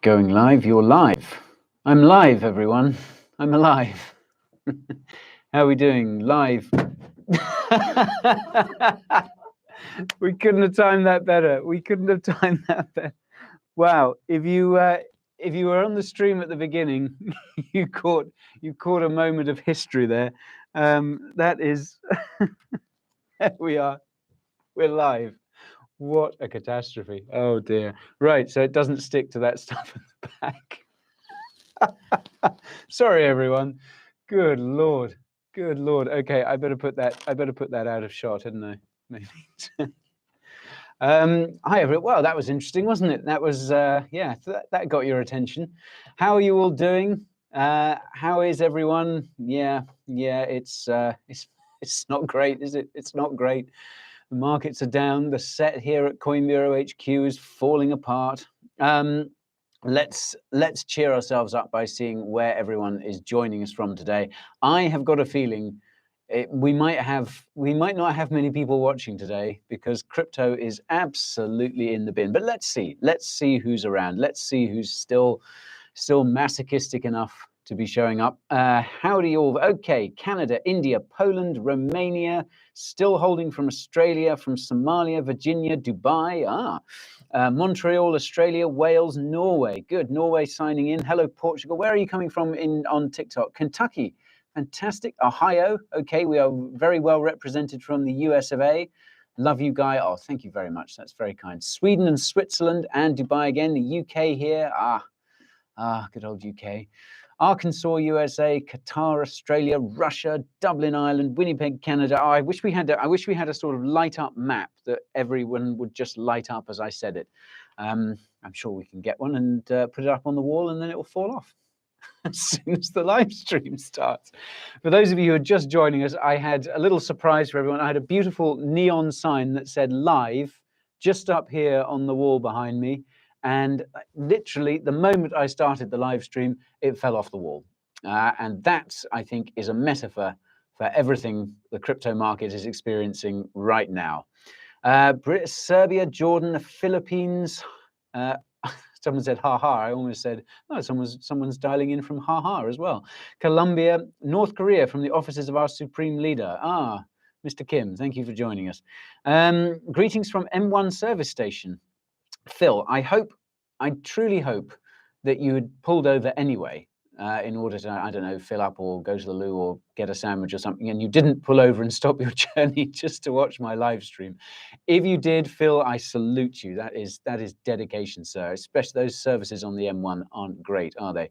Going live, you're live. I'm live, everyone. I'm alive. How are we doing? Live. We couldn't have timed that better. We couldn't have timed that better. Wow. If you were on the stream at the beginning, you caught a moment of history there. That is there we are. We're live. What a catastrophe. Oh dear. Right, so it doesn't stick to that stuff in the back. Sorry everyone. Good lord. Good lord. Okay, I better put that out of shot, hadn't I? Maybe. Hi everyone. Well, that was interesting, wasn't it? That was yeah, that got your attention. How are you all doing? How is everyone? Yeah, it's not great, is it? It's not great. The markets are down. The set here at Coinbureau HQ is falling apart. Let's cheer ourselves up by seeing where everyone is joining us from today. I have got a feeling we might not have many people watching today because crypto is absolutely in the bin. But let's see who's around. Let's see who's still masochistic enough to be showing up. Howdy all. Okay, Canada, India, Poland, Romania, still holding from Australia, from Somalia, Virginia, Dubai, Montreal, Australia, Wales, Norway. Good, Norway signing in. Hello, Portugal. Where are you coming from on TikTok? Kentucky, fantastic. Ohio, okay, we are very well represented from the US of A. Love you, Guy. Oh, thank you very much. That's very kind. Sweden and Switzerland and Dubai again. The UK here. Good old UK. Arkansas, USA, Qatar, Australia, Russia, Dublin, Ireland, Winnipeg, Canada. Oh, I wish we had a sort of light up map that everyone would just light up as I said it. I'm sure we can get one and put it up on the wall, and then it will fall off as soon as the live stream starts. For those of you who are just joining us, I had a little surprise for everyone. I had a beautiful neon sign that said live just up here on the wall behind me. And literally, the moment I started the live stream, it fell off the wall. And that, I think, is a metaphor for everything the crypto market is experiencing right now. Serbia, Jordan, the Philippines. Someone said, ha ha. I almost said, oh, someone's dialing in from ha ha as well. Colombia, North Korea, from the offices of our supreme leader. Mr. Kim, thank you for joining us. Greetings from M1 service station. Phil, I truly hope that you had pulled over anyway in order to, I don't know, fill up or go to the loo or get a sandwich or something, and you didn't pull over and stop your journey just to watch my live stream. If you did, Phil, I salute you. That is dedication, sir. Especially those services on the M1 aren't great, are they?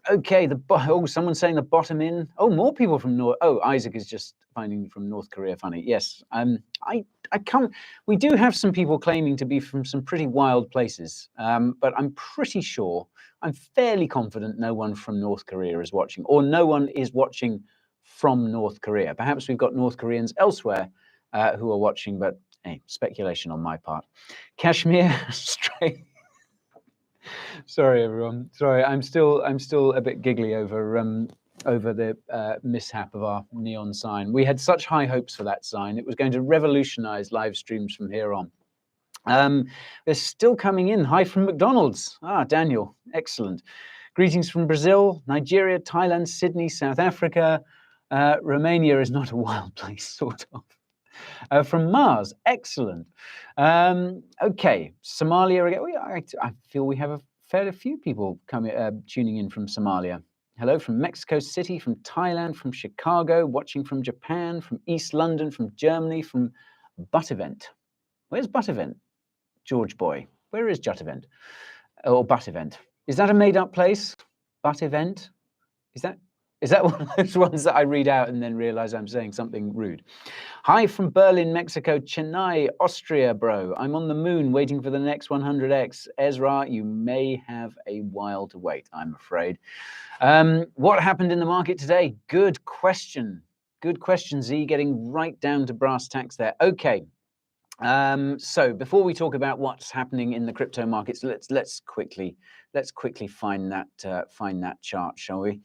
Okay, someone's saying the bottom in. Oh, more people from North. Oh, Isaac is just finding from North Korea funny. Yes, we do have some people claiming to be from some pretty wild places, but I'm pretty sure, I'm fairly confident no one from North Korea is watching, or no one is watching from North Korea. Perhaps we've got North Koreans elsewhere who are watching, but hey, speculation on my part. Kashmir, Australia. Sorry, everyone. Sorry, I'm still a bit giggly over the mishap of our neon sign. We had such high hopes for that sign. It was going to revolutionize live streams from here on. They're still coming in. Hi from McDonald's. Daniel, excellent. Greetings from Brazil, Nigeria, Thailand, Sydney, South Africa. Romania is not a wild place, sort of. From Mars, excellent. Okay, Somalia again. I feel we have a fair few people tuning in from Somalia. Hello from Mexico City, from Thailand, from Chicago, watching from Japan, from East London, from Germany, from Buttevent. Where's Buttevent, George boy? Where is Juttevent? Or Buttevent? Is that a made-up place? Buttevent? Is that one of those ones that I read out and then realize I'm saying something rude? Hi from Berlin, Mexico, Chennai, Austria, bro. I'm on the moon waiting for the next 100x. Ezra, you may have a while to wait, I'm afraid. What happened in the market today? Good question. Good question, Z, getting right down to brass tacks there. Okay. So before we talk about what's happening in the crypto markets, let's quickly find that chart, shall we?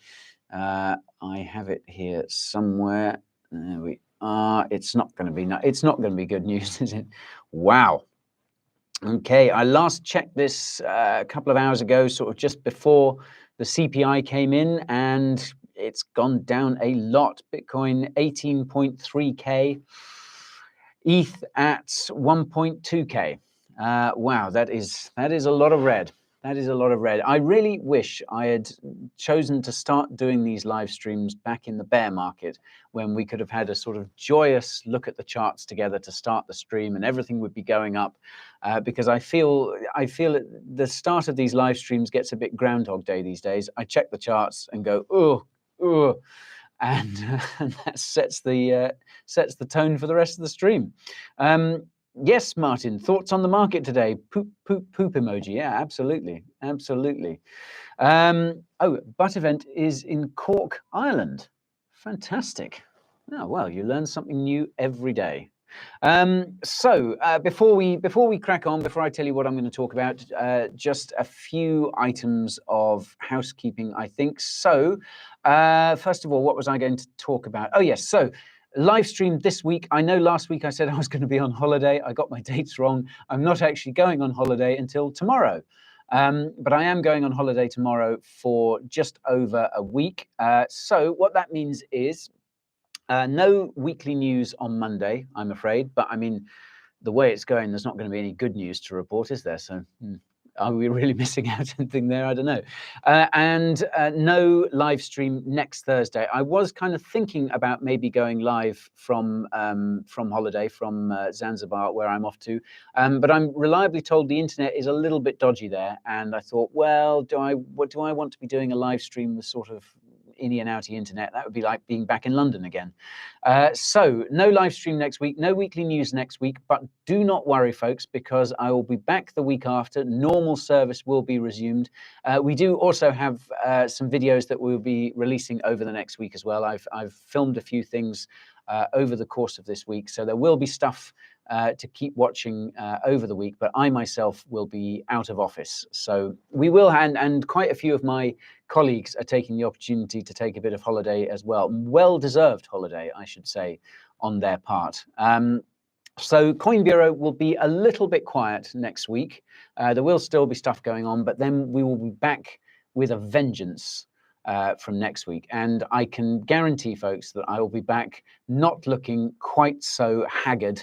I have it here somewhere. There we are. It's not going to be good news, is it? Wow. Okay, I last checked this a couple of hours ago, sort of just before the CPI came in, and it's gone down a lot. Bitcoin 18.3K, ETH at 1.2K. Wow, that is a lot of red. That is a lot of red. I really wish I had chosen to start doing these live streams back in the bear market, when we could have had a sort of joyous look at the charts together to start the stream, and everything would be going up. Because I feel the start of these live streams gets a bit Groundhog Day these days. I check the charts and go, oh, and that sets the tone for the rest of the stream. Yes, Martin, thoughts on the market today? Poop emoji. Yeah, absolutely. Oh, Butt event is in Cork, Ireland. Fantastic. Oh, well, you learn something new every day. So before we crack on, before I tell you what I'm going to talk about, just a few items of housekeeping, I think. So first of all, what was I going to talk about? Oh yes, so live stream this week. I know last week I said I was going to be on holiday. I got my dates wrong. I'm not actually going on holiday until tomorrow. But I am going on holiday tomorrow for just over a week. So what that means is no weekly news on Monday, I'm afraid. But I mean, the way it's going, there's not going to be any good news to report, is there? So are we really missing out anything there? I don't know. And no live stream next Thursday. I was kind of thinking about maybe going live from holiday, from Zanzibar, where I'm off to. But I'm reliably told the internet is a little bit dodgy there. And I thought, well, do I want to be doing a live stream with sort of inny and outy internet? That would be like being back in London again. So no live stream next week, no weekly news next week, but do not worry, folks, because I will be back the week after. Normal service will be resumed. We do also have some videos that we'll be releasing over the next week as well. I've filmed a few things over the course of this week, so there will be stuff to keep watching over the week, but I myself will be out of office. So we will, and quite a few of my colleagues are taking the opportunity to take a bit of holiday as well. Well-deserved holiday, I should say, on their part. So Coin Bureau will be a little bit quiet next week. There will still be stuff going on, but then we will be back with a vengeance from next week. And I can guarantee, folks, that I will be back not looking quite so haggard,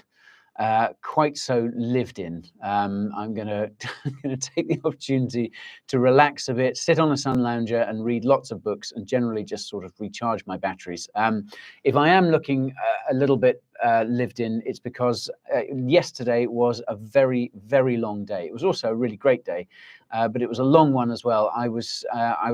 quite so lived in. I'm gonna take the opportunity to relax a bit, sit on a sun lounger and read lots of books, and generally just sort of recharge my batteries. If I am looking a little bit lived in, it's because yesterday was a very, very long day. It was also a really great day, but it was a long one as well. I was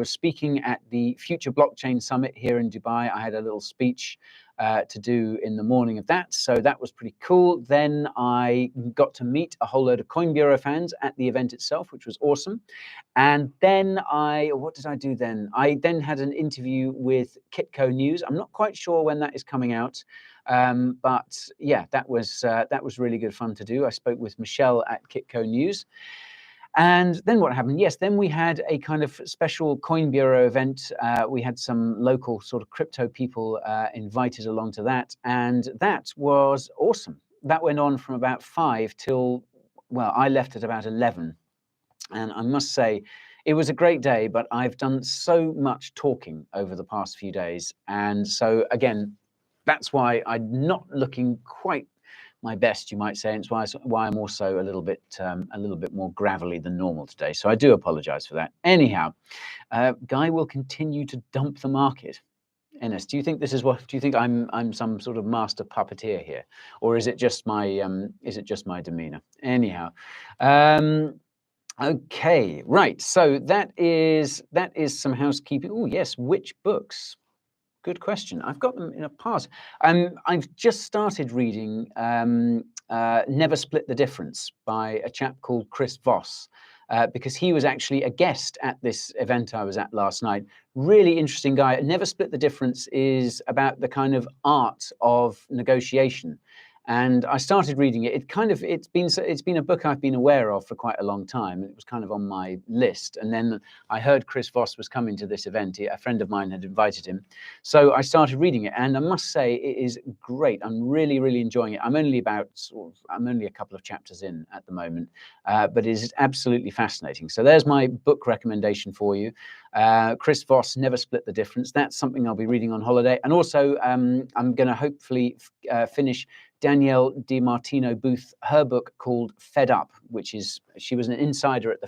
speaking at the Future Blockchain Summit here in Dubai. I had a little speech to do in the morning of that, so that was pretty cool. Then I got to meet a whole load of Coin Bureau fans at the event itself, which was awesome. And then what did I do then? I then had an interview with Kitco News. I'm not quite sure when that is coming out, but yeah, that was really good fun to do. I spoke with Michelle at Kitco News. And then what happened? Yes, then we had a kind of special Coin Bureau event. We had some local sort of crypto people invited along to that, and that was awesome. That went on from about 5 till, well, I left at about 11. And I must say, it was a great day, but I've done so much talking over the past few days. And so again, that's why I'm not looking quite my best, you might say. It's why I'm also a little bit more gravelly than normal today. So I do apologize for that. Anyhow, Guy will continue to dump the market. Ennis, do you think this is what? Do you think I'm some sort of master puppeteer here, or is it just my demeanor? Anyhow, okay, right. So that is some housekeeping. Oh yes, which books? Good question. I've got them in a past. I've just started reading Never Split the Difference by a chap called Chris Voss, because he was actually a guest at this event I was at last night. Really interesting guy. Never Split the Difference is about the kind of art of negotiation. And I started reading it. It's been a book I've been aware of for quite a long time. It was kind of on my list. And then I heard Chris Voss was coming to this event. A friend of mine had invited him. So I started reading it, and I must say it is great. I'm really, really enjoying it. I'm only a couple of chapters in at the moment, but it is absolutely fascinating. So there's my book recommendation for you. Chris Voss, Never Split the Difference. That's something I'll be reading on holiday. And also I'm going to hopefully finish Danielle DiMartino Booth, her book called Fed Up, she was an insider at the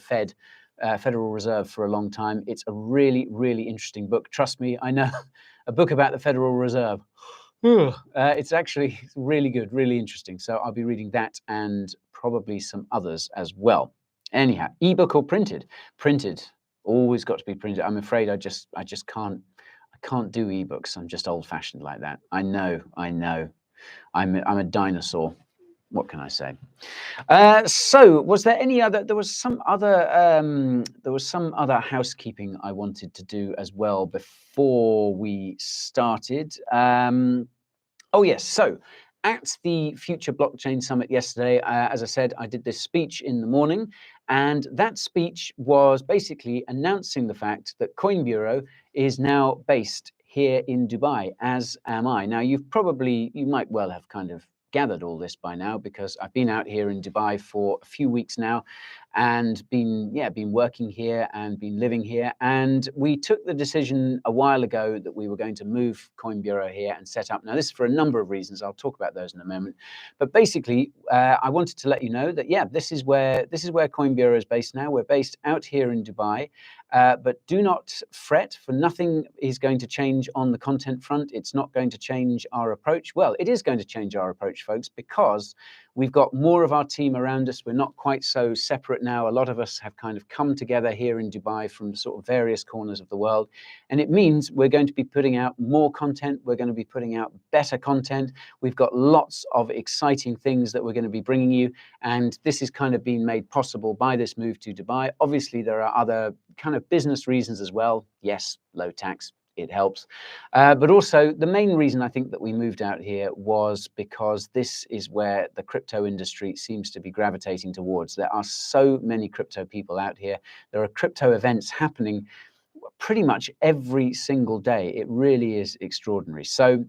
Federal Reserve for a long time. It's a really, really interesting book. Trust me, I know a book about the Federal Reserve. It's actually really good, really interesting. So I'll be reading that and probably some others as well. Anyhow, ebook or printed? Printed. Always got to be printed. I'm afraid I just can't do ebooks. I'm just old-fashioned like that. I know. I'm a dinosaur. What can I say? So was there any other, there was some other housekeeping I wanted to do as well before we started. Oh yes, so at the Future Blockchain Summit yesterday, as I said, I did this speech in the morning, and that speech was basically announcing the fact that Coin Bureau is now based here in Dubai, as am I. Now, you might well have kind of gathered all this by now, because I've been out here in Dubai for a few weeks now and been working here and been living here. And we took the decision a while ago that we were going to move Coin Bureau here and set up. Now, this is for a number of reasons. I'll talk about those in a moment. But basically, I wanted to let you know that, yeah, this is where Coin Bureau is based now. We're based out here in Dubai. But do not fret, for nothing is going to change on the content front. It's not going to change our approach. Well, it is going to change our approach, folks, because we've got more of our team around us. We're not quite so separate now. A lot of us have kind of come together here in Dubai from sort of various corners of the world. And it means we're going to be putting out more content. We're going to be putting out better content. We've got lots of exciting things that we're going to be bringing you. And this is kind of being made possible by this move to Dubai. Obviously, there are other kind of business reasons as well. Yes, low tax, it helps. But also the main reason I think that we moved out here was because this is where the crypto industry seems to be gravitating towards. There are so many crypto people out here. There are crypto events happening pretty much every single day. It really is extraordinary. So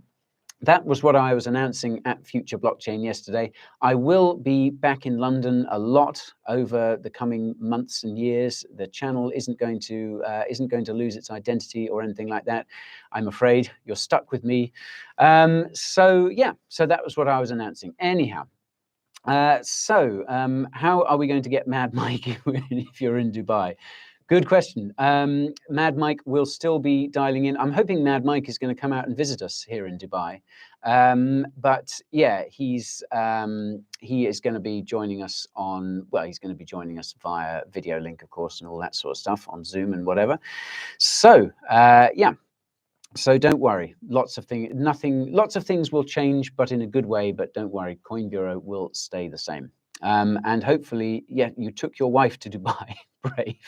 that was what I was announcing at Future Blockchain yesterday. I will be back in London a lot over the coming months and years. The channel isn't going to lose its identity or anything like that. I'm afraid you're stuck with me. So that was what I was announcing. Anyhow, how are we going to get Mad Mike if you're in Dubai? Good question. Mad Mike will still be dialing in. I'm hoping Mad Mike is going to come out and visit us here in Dubai. But yeah, he is going to be joining us he's going to be joining us via video link, of course, and all that sort of stuff on Zoom and whatever. So yeah. So don't worry. Lots of things will change, but in a good way. But don't worry, Coin Bureau will stay the same. And hopefully, yeah, you took your wife to Dubai. Brave.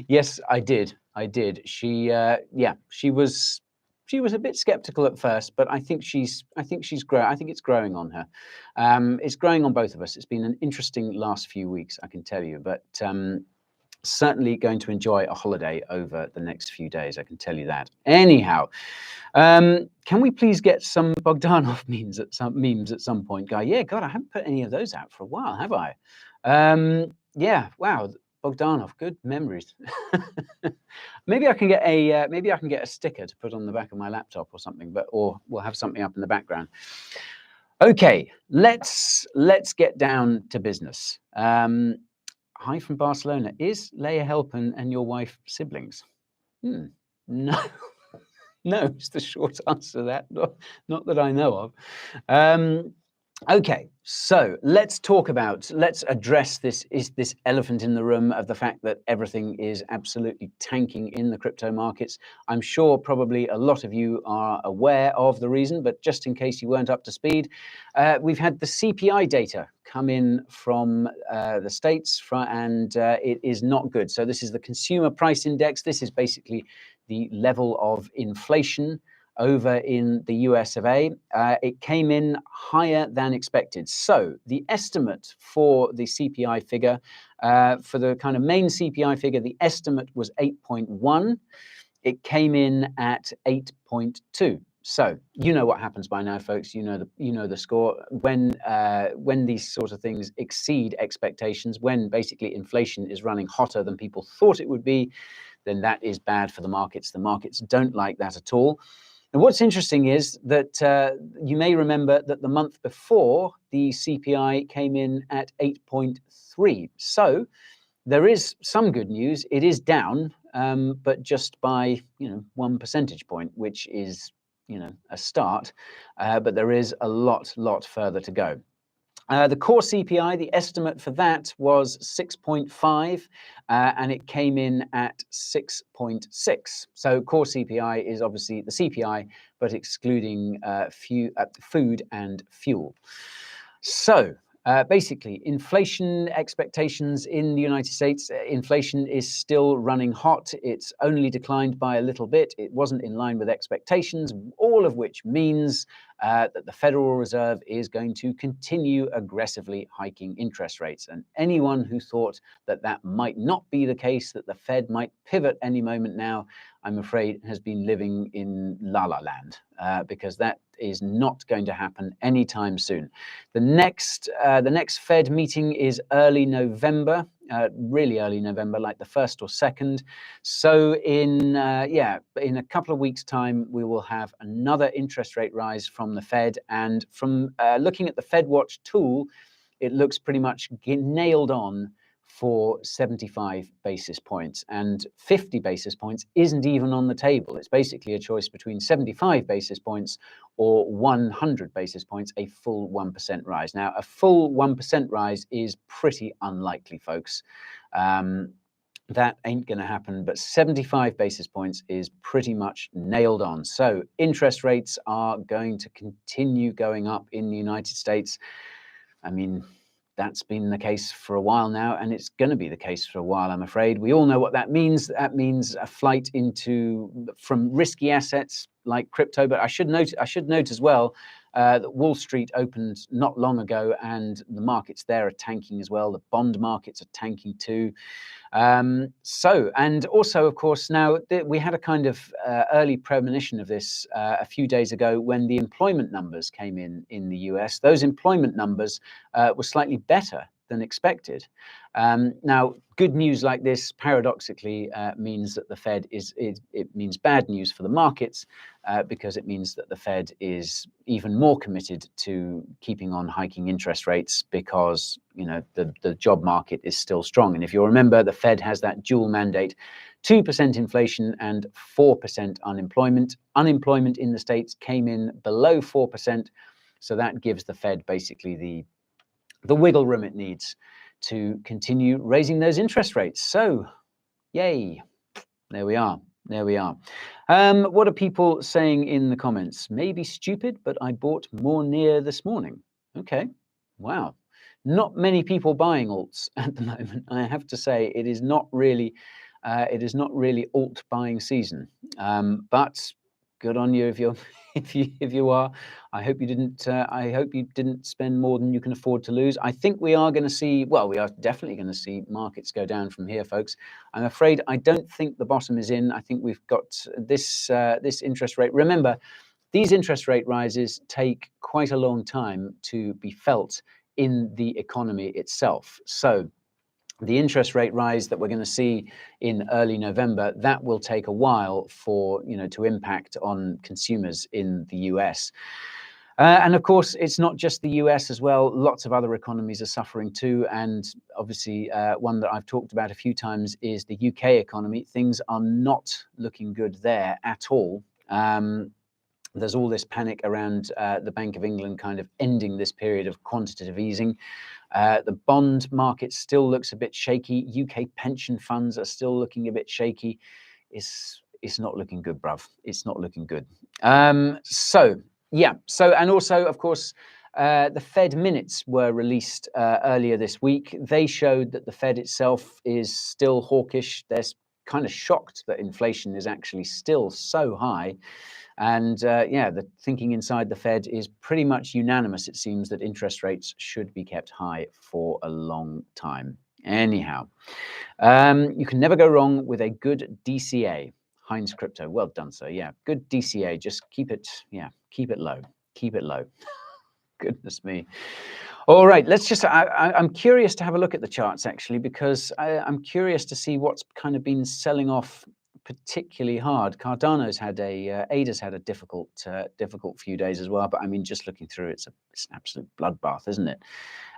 Yes, I did. She was a bit skeptical at first, but I think it's growing on her. It's growing on both of us. It's been an interesting last few weeks, I can tell you, but certainly going to enjoy a holiday over the next few days, I can tell you that. Anyhow, can we please get some Bogdanov memes at some point, Guy? Yeah, God, I haven't put any of those out for a while, have I? Yeah, wow. Bogdanov, good memories. Maybe I can get a sticker to put on the back of my laptop or something, or we'll have something up in the background. Okay, let's get down to business. Hi from Barcelona. Is Leia Helpen and your wife siblings? No. No, it's the short answer to that. Not that I know of. Okay, so let's address this elephant in the room of the fact that everything is absolutely tanking in the crypto markets. I'm sure probably a lot of you are aware of the reason, but just in case you weren't up to speed, we've had the CPI data come in from the States, and it is not good. So this is the Consumer Price Index. This is basically the level of inflation over in the US of A. It came in higher than expected. So the estimate for the CPI figure, for the kind of main CPI figure, the estimate was 8.1. It came in at 8.2. So you know what happens by now, folks. You know the score when these sort of things exceed expectations. When basically inflation is running hotter than people thought it would be, then that is bad for the markets. The markets don't like that at all. And what's interesting is that you may remember that the month before the CPI came in at 8.3. So there is some good news. It is down, but just by 1 percentage point, which is a start. But there is a lot further to go. The core CPI, the estimate for that was 6.5, and it came in at 6.6. So core CPI is obviously the CPI, but excluding food and fuel. So basically, inflation expectations in the United States, inflation is still running hot. It's only declined by a little bit. It wasn't in line with expectations, all of which means that the Federal Reserve is going to continue aggressively hiking interest rates. And anyone who thought that that might not be the case, that the Fed might pivot any moment now, I'm afraid has been living in la la land, because that is not going to happen anytime soon. The next Fed meeting is early November, really early November, like the 1st or 2nd. So in a couple of weeks' time, we will have another interest rate rise from the Fed. And from looking at the FedWatch tool, it looks pretty much nailed on for 75 basis points, and 50 basis points isn't even on the table. It's basically a choice between 75 basis points or 100 basis points, a full 1% rise. Now, a full 1% rise is pretty unlikely, folks. That ain't going to happen, but 75 basis points is pretty much nailed on. So interest rates are going to continue going up in the United States. I mean, that's been the case for a while now, and it's going to be the case for a while, I'm afraid. We all know what that means. That means a flight from risky assets like crypto. But I should note as well that Wall Street opened not long ago, and the markets there are tanking as well. The bond markets are tanking too. And also, of course, now we had a kind of early premonition of this a few days ago when the employment numbers came in the US. Those employment numbers were slightly better than expected. Now, good news like this paradoxically means that the Fed it means bad news for the markets because it means that the Fed is even more committed to keeping on hiking interest rates because the job market is still strong. And if you remember, the Fed has that dual mandate: 2% inflation and 4% unemployment. Unemployment in the States came in below 4%, so that gives the Fed basically the wiggle room it needs to continue raising those interest rates. So, yay, there we are. There we are. What are people saying in the comments? Maybe stupid, but I bought more near this morning. Okay, wow. Not many people buying alts at the moment. I have to say, it is not really alt buying season. But good on you if you are. I hope you didn't spend more than you can afford to lose. I think we are going to see. Well, we are definitely going to see markets go down from here, folks. I'm afraid I don't think the bottom is in. I think we've got this interest rate. Remember, these interest rate rises take quite a long time to be felt in the economy itself. So the interest rate rise that we're going to see in early November, that will take a while for to impact on consumers in the US. And of course, it's not just the US as well. Lots of other economies are suffering too. And obviously, one that I've talked about a few times is the UK economy. Things are not looking good there at all. There's all this panic around the Bank of England kind of ending this period of quantitative easing. The bond market still looks a bit shaky. UK pension funds are still looking a bit shaky. It's not looking good, bruv. It's not looking good. And also, of course, the Fed minutes were released earlier this week. They showed that the Fed itself is still hawkish. They're kind of shocked that inflation is actually still so high. And yeah, the thinking inside the Fed is pretty much unanimous, it seems, that interest rates should be kept high for a long time. Anyhow, you can never go wrong with a good DCA. Heinz Crypto, well done, sir. Yeah, good DCA. Just keep it, yeah, keep it low. Keep it low. Goodness me. All right, let's just, I'm curious to have a look at the charts, actually, because I'm curious to see what's kind of been selling off particularly hard. Cardano's had ADA's had a difficult few days as well, but I mean, just looking through, it's an absolute bloodbath, isn't it?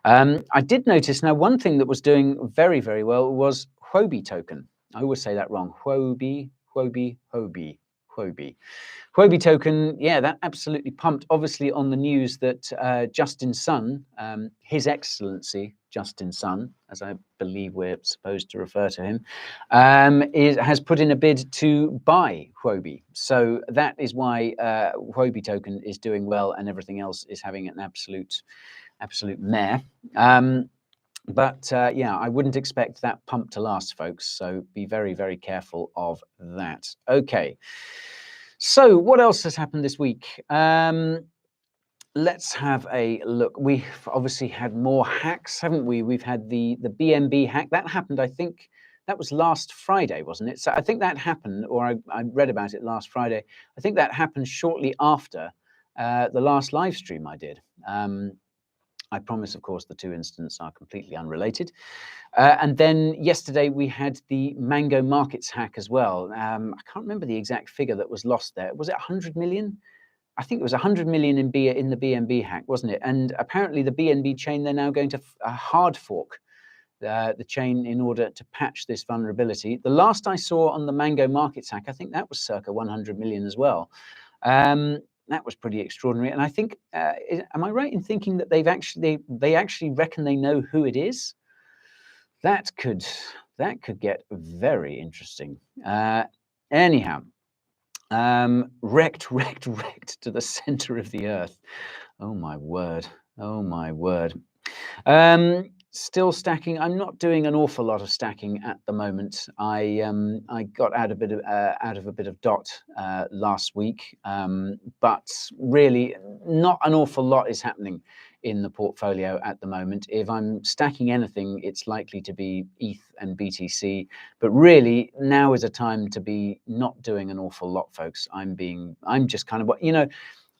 I did notice now one thing that was doing very, very well was Huobi token. I always say that wrong. Huobi token, yeah, that absolutely pumped. Obviously, on the news that Justin Sun, His Excellency Justin Sun, as I believe we're supposed to refer to him, has put in a bid to buy Huobi. So that is why Huobi token is doing well, and everything else is having an absolute mare. But yeah, I wouldn't expect that pump to last, folks. So be very, very careful of that. Okay. So what else has happened this week? Let's have a look. We've obviously had more hacks, haven't we? We've had the BMB hack. That happened, I think, that was last Friday, wasn't it? So I think that happened, or I read about it last Friday. I think that happened shortly after the last live stream I did. I promise, of course, the two incidents are completely unrelated. And then yesterday we had the Mango Markets hack as well. I can't remember the exact figure that was lost there. Was it 100 million? I think it was 100 million in the BMB hack, wasn't it? And apparently the BNB chain, they're now going to hard fork the chain in order to patch this vulnerability. The last I saw on the Mango Markets hack, I think that was circa 100 million as well. That was pretty extraordinary. And I think, am I right in thinking that they actually reckon they know who it is? That could get very interesting. Anyhow, wrecked to the center of the earth. Oh my word. Oh my word. Still stacking. I'm not doing an awful lot of stacking at the moment. I got out of a bit of dot last week, but really not an awful lot is happening in the portfolio at the moment. If I'm stacking anything, it's likely to be ETH and BTC. But really, now is a time to be not doing an awful lot, folks. I'm just kind of, you know.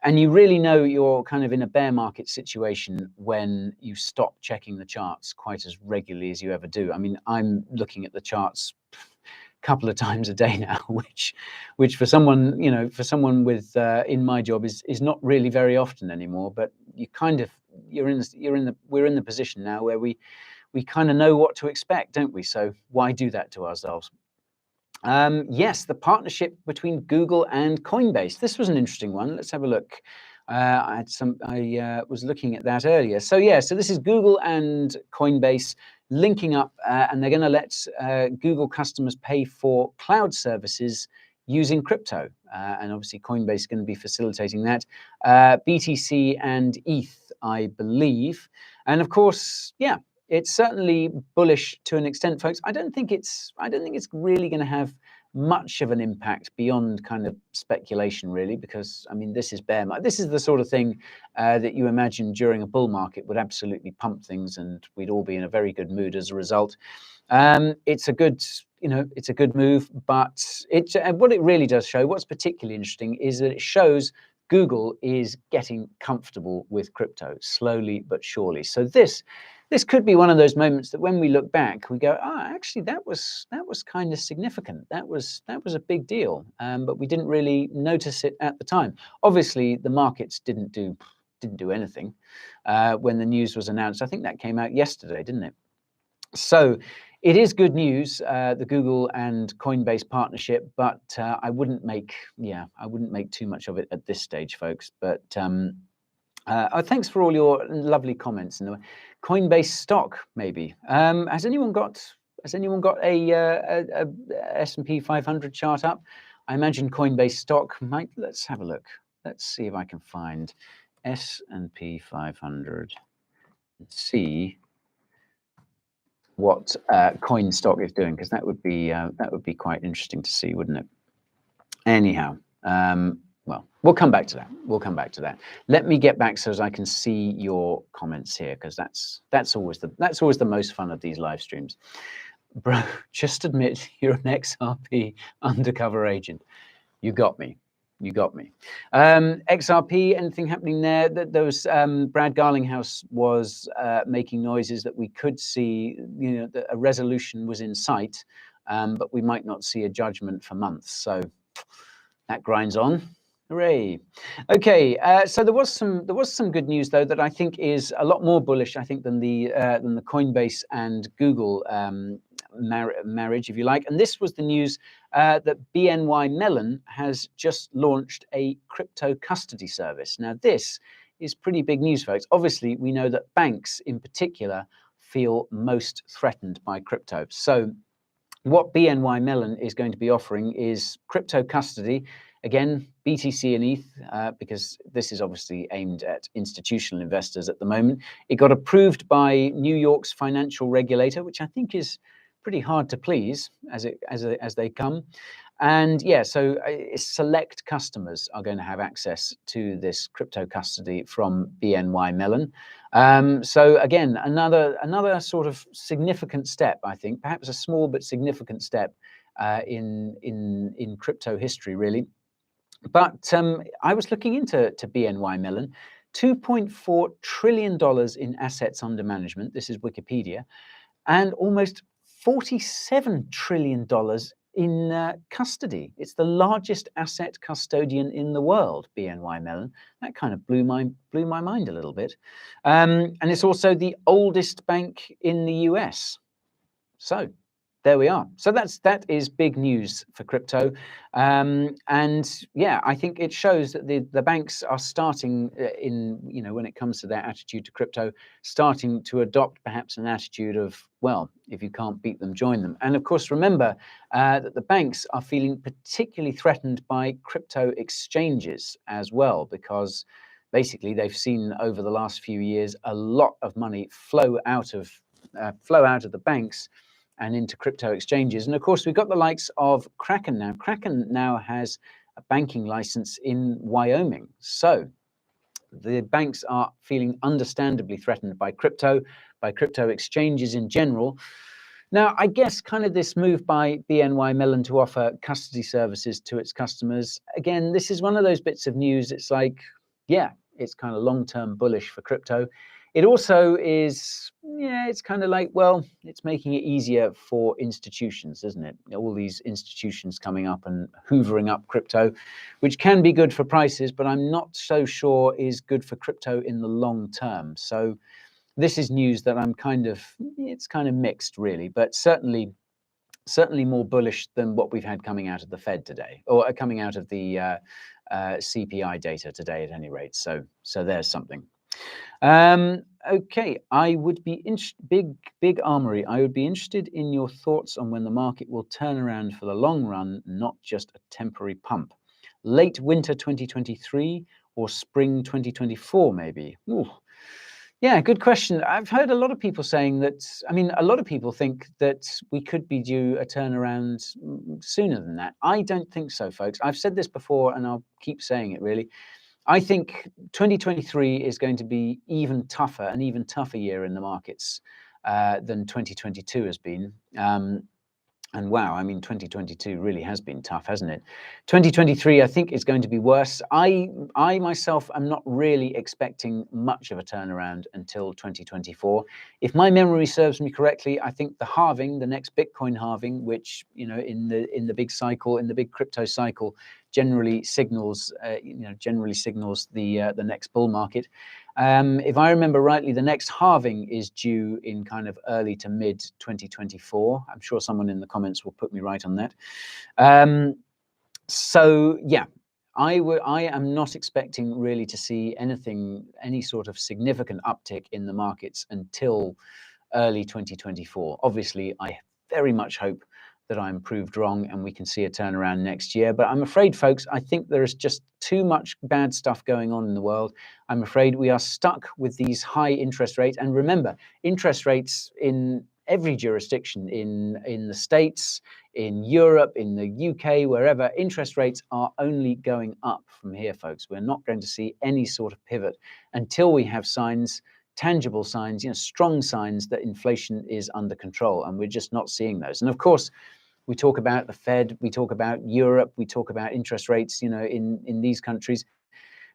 And you really know you're kind of in a bear market situation when you stop checking the charts quite as regularly as you ever do. I mean, I'm looking at the charts a couple of times a day now, which for someone, you know, for someone with in my job is not really very often anymore. But you kind of we're in the position now where we kind of know what to expect, don't we? So why do that to ourselves? Yes, the partnership between Google and Coinbase. This was an interesting one. Let's have a look. I was looking at that earlier. So yeah, so this is Google and Coinbase linking up, and they're going to let Google customers pay for cloud services using crypto. And obviously Coinbase is going to be facilitating that. BTC and ETH, I believe. And of course, yeah, it's certainly bullish to an extent, folks. I don't think it's really going to have much of an impact beyond kind of speculation, really, because I mean, this is bear market. This is the sort of thing that you imagine during a bull market would absolutely pump things, and we'd all be in a very good mood as a result. It's a good, you know, it's a good move, but what it really does show, what's particularly interesting, is that it shows Google is getting comfortable with crypto slowly but surely. So this could be one of those moments that when we look back, we go, actually, that was kind of significant. That was a big deal, but we didn't really notice it at the time. Obviously, the markets didn't do anything when the news was announced. I think that came out yesterday, didn't it? So it is good news, the Google and Coinbase partnership, but I wouldn't make too much of it at this stage, folks. But thanks for all your lovely comments. And Coinbase stock, maybe. Has anyone got a S&P 500 chart up? I imagine Coinbase stock might. Let's have a look. Let's see if I can find S&P 500 and see coin stock is doing, because that would be quite interesting to see, wouldn't it? Anyhow, well, we'll come back to that. We'll come back to that. Let me get back so as I can see your comments here, because that's always the most fun of these live streams. Bro, just admit you're an XRP undercover agent. You got me. You got me. XRP, anything happening there? There was Brad Garlinghouse was making noises that we could see, that a resolution was in sight, but we might not see a judgment for months. So that grinds on. Hooray. Okay, so there was some good news though that I think is a lot more bullish, I think, than the Coinbase and Google marriage, if you like. And this was the news that BNY Mellon has just launched a crypto custody service. Now, this is pretty big news, folks. Obviously, we know that banks in particular feel most threatened by crypto. So what BNY Mellon is going to be offering is crypto custody. Again, BTC and ETH, because this is obviously aimed at institutional investors at the moment. It got approved by New York's financial regulator, which I think is pretty hard to please as they come. And yeah, so select customers are going to have access to this crypto custody from BNY Mellon. So again, another sort of significant step, I think, perhaps a small but significant step in crypto history, really. But I was looking into BNY Mellon, $2.4 trillion in assets under management. This is Wikipedia, and almost $47 trillion in custody. It's the largest asset custodian in the world, BNY Mellon. That kind of blew my mind a little bit. And it's also the oldest bank in the US. So there we are. So that is big news for crypto. And yeah, I think it shows that the banks are starting when it comes to their attitude to crypto, starting to adopt perhaps an attitude of, well, if you can't beat them, join them. And of course, remember that the banks are feeling particularly threatened by crypto exchanges as well, because basically they've seen over the last few years a lot of money flow out of the banks and into crypto exchanges. And of course, we've got the likes of Kraken now. Kraken now has a banking license in Wyoming. So the banks are feeling understandably threatened by crypto exchanges in general. Now, I guess kind of this move by BNY Mellon to offer custody services to its customers, again, this is one of those bits of news. It's like, yeah, it's kind of long-term bullish for crypto. It also is, it's kind of like, well, it's making it easier for institutions, isn't it? All these institutions coming up and hoovering up crypto, which can be good for prices, but I'm not so sure is good for crypto in the long term. So this is news that it's kind of mixed, really, but certainly more bullish than what we've had coming out of the Fed today, or coming out of the CPI data today, at any rate. So there's something. Okay, I would be big armory. I would be interested in your thoughts on when the market will turn around for the long run, not just a temporary pump. Late winter 2023 or spring 2024, maybe. Ooh. Yeah, good question. I've heard a lot of people saying that, a lot of people think that we could be due a turnaround sooner than that. I don't think so, folks. I've said this before and I'll keep saying it, really. I think 2023 is going to be an even tougher year in the markets than 2022 has been. And wow, 2022 really has been tough, hasn't it? 2023, I think, is going to be worse. I myself am not really expecting much of a turnaround until 2024. If my memory serves me correctly, I think the next Bitcoin halving, which in the big cycle, in the big crypto cycle, generally signals the next bull market. If I remember rightly, the next halving is due in kind of early to mid 2024. I'm sure someone in the comments will put me right on that. So yeah, I am not expecting really to see any sort of significant uptick in the markets until early 2024. Obviously, I very much hope that I'm proved wrong and we can see a turnaround next year. But I'm afraid, folks, I think there is just too much bad stuff going on in the world. I'm afraid we are stuck with these high interest rates. And remember, interest rates in every jurisdiction in the States, in Europe, in the UK, wherever, interest rates are only going up from here, folks. We're not going to see any sort of pivot until we have signs, tangible signs, strong signs that inflation is under control, and we're just not seeing those. And of course, we talk about the Fed, we talk about Europe, we talk about interest rates, in these countries.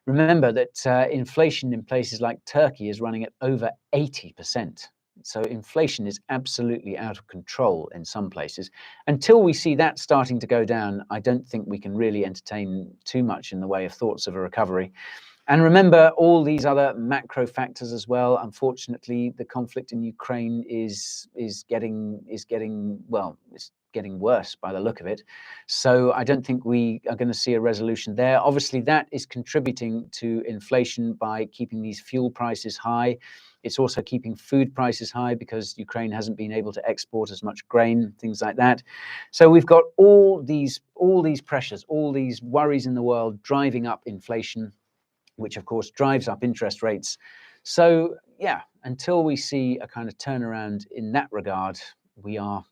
Remember that inflation in places like Turkey is running at over 80%. So inflation is absolutely out of control in some places. Until we see that starting to go down, I don't think we can really entertain too much in the way of thoughts of a recovery. And remember all these other macro factors as well. Unfortunately, the conflict in Ukraine is getting worse by the look of it. So I don't think we are going to see a resolution there. Obviously, that is contributing to inflation by keeping these fuel prices high. It's also keeping food prices high because Ukraine hasn't been able to export as much grain, things like that. So we've got all these pressures, all these worries in the world driving up inflation, which of course drives up interest rates. So yeah, until we see a kind of turnaround in that regard, we are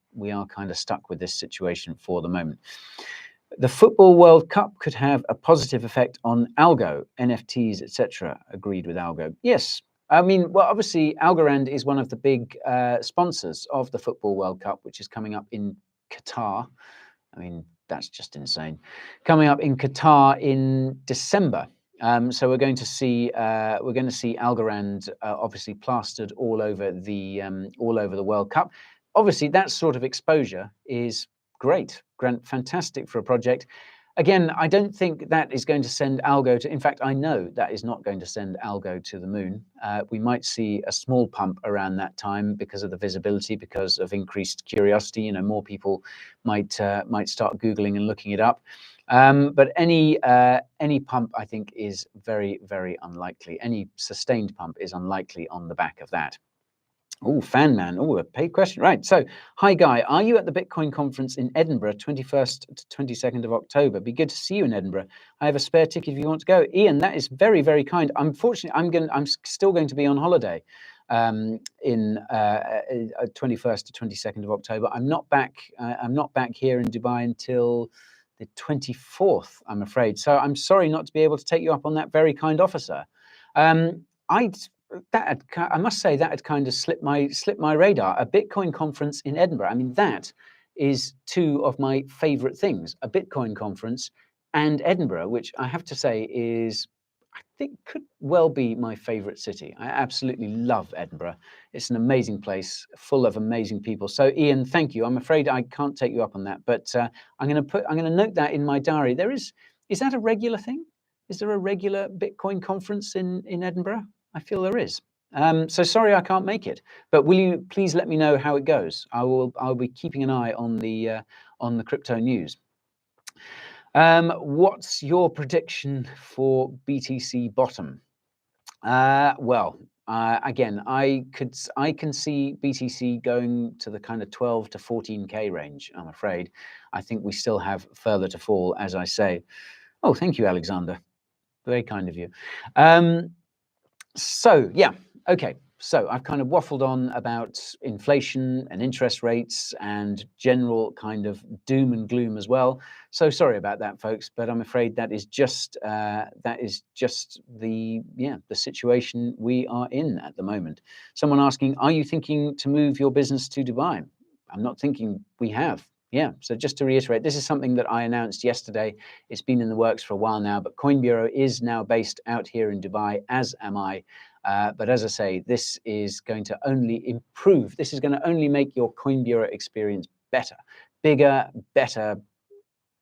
kind of stuck with this situation for the moment. The Football World Cup could have a positive effect on algo, NFTs, etc. Agreed with Algo. Yes. I mean, well, obviously, Algorand is one of the big sponsors of the Football World Cup, which is coming up in Qatar. I mean, that's just insane. Coming up in Qatar in December. So we're going to see Algorand obviously plastered all over the World Cup. Obviously, that sort of exposure is great, fantastic for a project. Again, I don't think that is going to send Algo to. In fact, I know that is not going to send Algo to the moon. We might see a small pump around that time because of the visibility, because of increased curiosity. More people might start Googling and looking it up. But any pump, I think, is very, very unlikely. Any sustained pump is unlikely on the back of that. Oh, fan man. Oh, a paid question. Right. So, hi, Guy. Are you at the Bitcoin conference in Edinburgh, 21st to 22nd of October? Be good to see you in Edinburgh. I have a spare ticket if you want to go. Ian, that is very, very kind. Unfortunately, I'm still going to be on holiday in 21st to 22nd of October. I'm not back here in Dubai until the 24th, I'm afraid. So I'm sorry not to be able to take you up on that very kind offer, sir. I must say that had kind of slipped my radar. A Bitcoin conference in Edinburgh. I mean, that is two of my favorite things: a Bitcoin conference and Edinburgh, which I have to say is, I think, could well be my favorite city. I absolutely love Edinburgh. It's an amazing place, full of amazing people. So, Ian, thank you. I'm afraid I can't take you up on that, but I'm going to note that in my diary. Is that a regular thing? Is there a regular Bitcoin conference in Edinburgh? I feel there is. So sorry I can't make it, but will you please let me know how it goes? I'll be keeping an eye on the crypto news. What's your prediction for BTC bottom? Again, I can see BTC going to the kind of 12 to 14K range, I'm afraid. I think we still have further to fall, as I say. Oh, thank you, Alexander. Very kind of you. So yeah, okay. So I've kind of waffled on about inflation and interest rates and general kind of doom and gloom as well. So sorry about that, folks, but I'm afraid that is just the situation we are in at the moment. Someone asking, are you thinking to move your business to Dubai? I'm not thinking we have. Yeah, so just to reiterate, this is something that I announced yesterday. It's been in the works for a while now, but Coin Bureau is now based out here in Dubai, as am I. But as I say, this is going to only improve. This is going to only make your Coin Bureau experience better, bigger, better,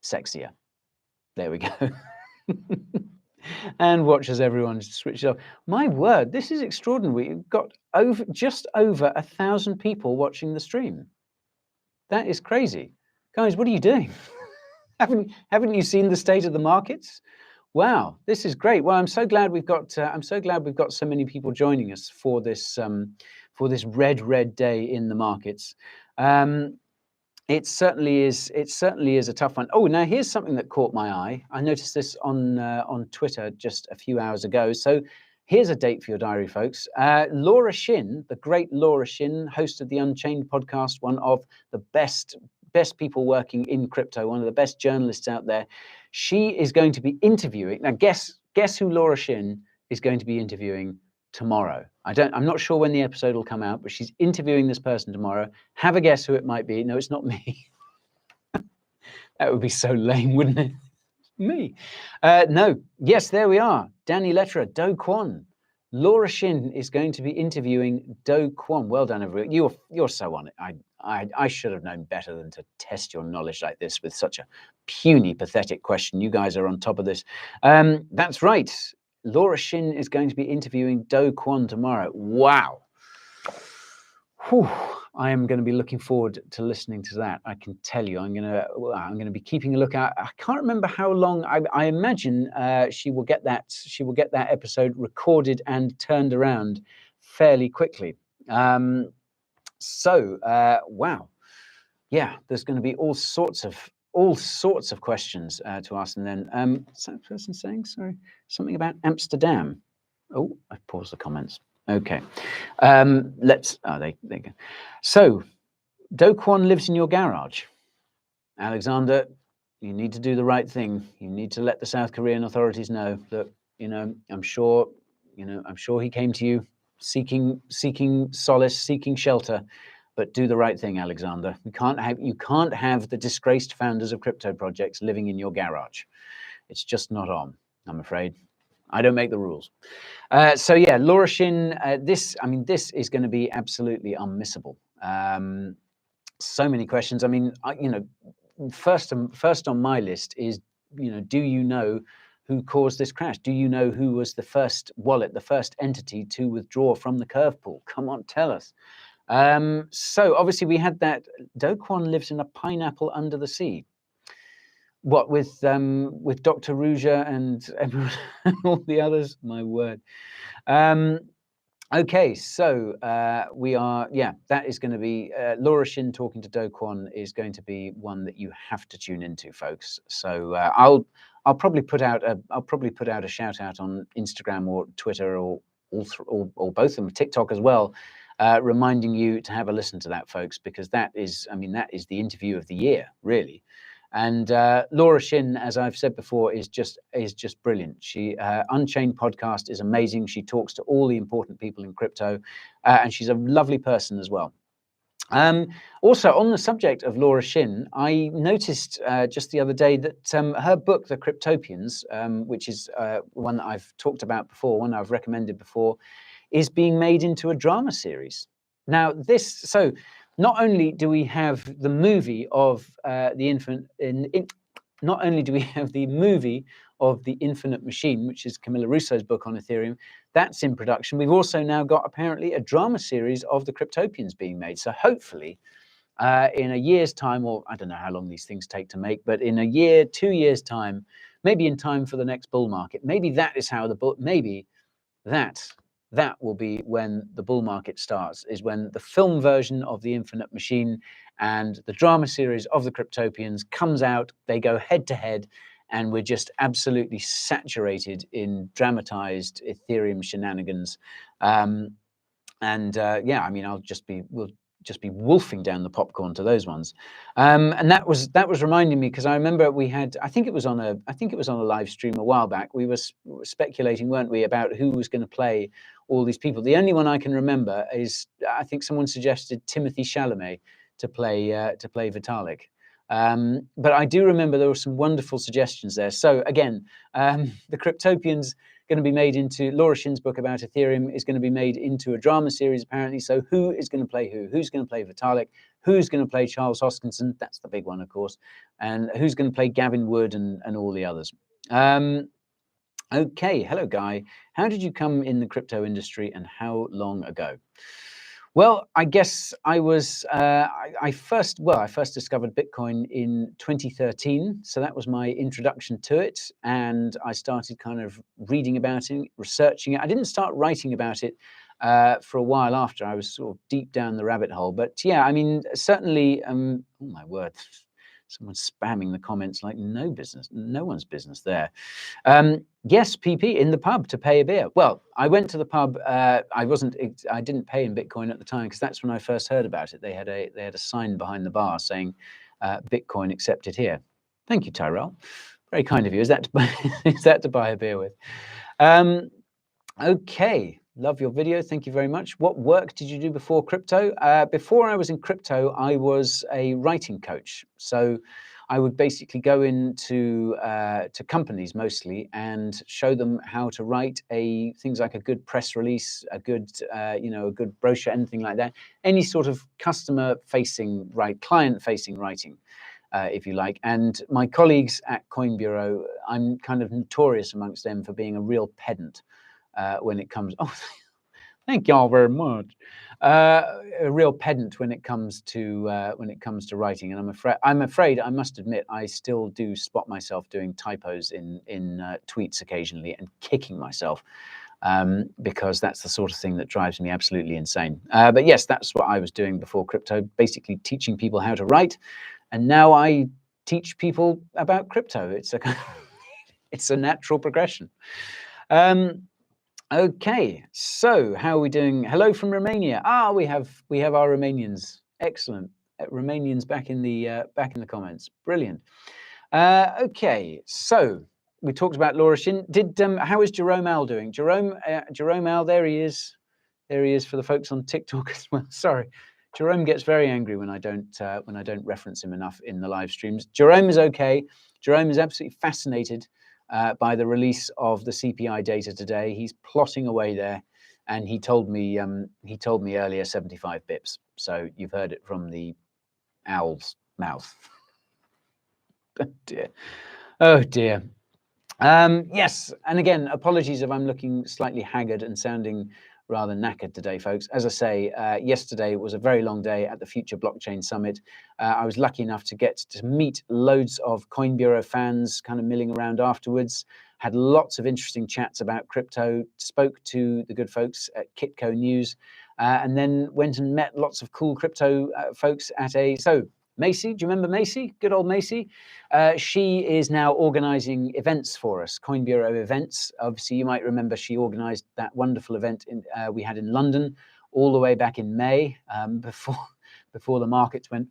sexier. There we go. And watch as everyone switches off. My word, this is extraordinary. We've got just over 1,000 people watching the stream. That is crazy. Guys, what are you doing? haven't you seen the state of the markets? Wow, this is great. Well, I'm so glad we've got so many people joining us for this red day in the markets. It certainly is a tough one. Oh, now here's something that caught my eye. I noticed this on Twitter just a few hours ago. So Here's a date for your diary, folks. Laura Shin, the great Laura Shin, host of the Unchained podcast, one of the best people working in crypto, one of the best journalists out there. She is going to be interviewing. Now, guess who Laura Shin is going to be interviewing tomorrow. I'm not sure when the episode will come out, but she's interviewing this person tomorrow. Have a guess who it might be. No, it's not me. That would be so lame, wouldn't it? Me. No. Yes, there we are. Danny Letterer, Do Kwon. Laura Shin is going to be interviewing Do Kwon. Well done, everyone. You're so on it. I should have known better than to test your knowledge like this with such a puny, pathetic question. You guys are on top of this. That's right. Laura Shin is going to be interviewing Do Kwon tomorrow. Wow. Whew. I am going to be looking forward to listening to that. I can tell you, I'm going to be keeping a lookout. I can't remember how long. I imagine she will get that episode recorded and turned around fairly quickly. Wow, yeah, there's going to be all sorts of questions to ask. And then is that person saying something about Amsterdam? Oh, I've paused the comments. Okay, let's. Oh, they go. So, Do Kwon lives in your garage. Alexander, you need to do the right thing. You need to let the South Korean authorities know that, I'm sure he came to you seeking solace, seeking shelter, but do the right thing, Alexander. You can't have the disgraced founders of crypto projects living in your garage. It's just not on, I'm afraid. I don't make the rules. So yeah, Laura Shin, this is going to be absolutely unmissable. So many questions. I mean, first on my list is, do you know who caused this crash? Do you know who was the first wallet, the first entity to withdraw from the curve pool? Come on, tell us. So obviously we had that. Do Kwon lives in a pineapple under the sea. What with Dr. Ruja and everyone, all the others? My word. Okay, so we are. Yeah, that is going to be Laura Shin talking to Do Kwon is going to be one that you have to tune into, folks. So I'll probably put out a shout out on Instagram or Twitter or both of them, TikTok as well, reminding you to have a listen to that, folks, because that is the interview of the year, really. And Laura Shin, as I've said before, is just brilliant. She Unchained podcast is amazing. She talks to all the important people in crypto, and she's a lovely person as well. Also, on the subject of Laura Shin, I noticed just the other day that her book, The Cryptopians, which is one that I've talked about before, one I've recommended before, is being made into a drama series. Now, not only do we have the movie of not only do we have the movie of The Infinite Machine, which is Camilla Russo's book on Ethereum, that's in production. We've also now got apparently a drama series of The Cryptopians being made. So hopefully in a year's time, or I don't know how long these things take to make, but in a year, 2 years time, maybe in time for the next bull market, maybe that is how that will be when the bull market starts, is when the film version of The Infinite Machine and the drama series of The Cryptopians comes out. They go head to head, and we're just absolutely saturated in dramatized Ethereum shenanigans. Yeah, I mean, we'll just be wolfing down the popcorn to those ones. And that was reminding me, because I remember we had, I think it was on a live stream a while back, we were speculating, weren't we, about who was going to play all these people. The only one I can remember is, I think someone suggested Timothy Chalamet to play Vitalik. But I do remember there were some wonderful suggestions there. So again, The Cryptopians going to be made into, Laura Shin's book about Ethereum is going to be made into a drama series, apparently. So who is going to play who? Who's going to play Vitalik? Who's going to play Charles Hoskinson? That's the big one, of course. And who's going to play Gavin Wood and all the others? Okay, hello, Guy. How did you come in the crypto industry and how long ago? Well, I guess I was, I first discovered Bitcoin in 2013. So that was my introduction to it. And I started kind of reading about it, researching it. I didn't start writing about it for a while after. I was sort of deep down the rabbit hole. But yeah, I mean, certainly, oh my word, Someone's spamming the comments like no one's business there. Yes, PP, in the pub to pay a beer. Well, I went to the pub. I didn't pay in Bitcoin at the time because that's when I first heard about it. They had a sign behind the bar saying Bitcoin accepted here. Thank you, Tyrell. Very kind of you. Is that to buy a beer with? Okay. Love your video. Thank you very much. What work did you do before crypto? Before I was in crypto, I was a writing coach. So I would basically go into to companies mostly and show them how to write things like a good press release, a good a good brochure, anything like that. Any sort of customer-facing, client-facing writing, if you like. And my colleagues at Coin Bureau, I'm kind of notorious amongst them for being a real pedant. When it comes, thank y'all very much. A real pedant when it comes to writing, and I'm afraid I must admit I still do spot myself doing typos in tweets occasionally and kicking myself because that's the sort of thing that drives me absolutely insane. But yes, that's what I was doing before crypto, basically teaching people how to write, and now I teach people about crypto. It's a natural progression. Okay, so how are we doing? Hello from Romania. We have our Romanians. Excellent. Romanians back in the comments. Brilliant. Okay, so we talked about Laura Shin. How is Jerome Al doing? Jerome Al, there he is. There he is for the folks on TikTok as well. Sorry. Jerome gets very angry when I don't reference him enough in the live streams. Jerome is okay. Jerome is absolutely fascinated by the release of the CPI data today. He's plotting away there, and he told me earlier 75 bips. So you've heard it from the owl's mouth. Oh dear. Oh dear. Yes, and again, apologies if I'm looking slightly haggard and sounding rather knackered today, folks. As I say, yesterday was a very long day at the Future Blockchain Summit. I was lucky enough to get to meet loads of Coin Bureau fans kind of milling around afterwards, had lots of interesting chats about crypto, spoke to the good folks at Kitco News, and then went and met lots of cool crypto folks at Macy, do you remember Macy? Good old Macy. She is now organizing events for us, Coin Bureau events. Obviously, you might remember she organized that wonderful event we had in London all the way back in May, before the markets went,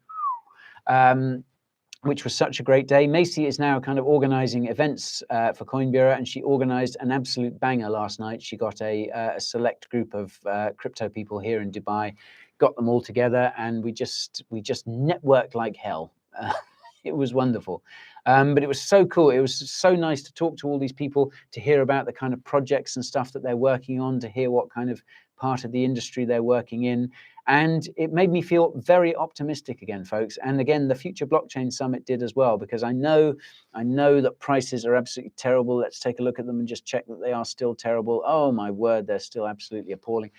which was such a great day. Macy is now kind of organizing events for Coin Bureau, and she organized an absolute banger last night. She got a select group of crypto people here in Dubai, got them all together, and we just networked like hell. It was wonderful. But it was so cool. It was so nice to talk to all these people, to hear about the kind of projects and stuff that they're working on, to hear what kind of part of the industry they're working in. And it made me feel very optimistic again, folks. And again, the Future Blockchain Summit did as well, because I know that prices are absolutely terrible. Let's take a look at them and just check that they are still terrible. Oh my word, they're still absolutely appalling.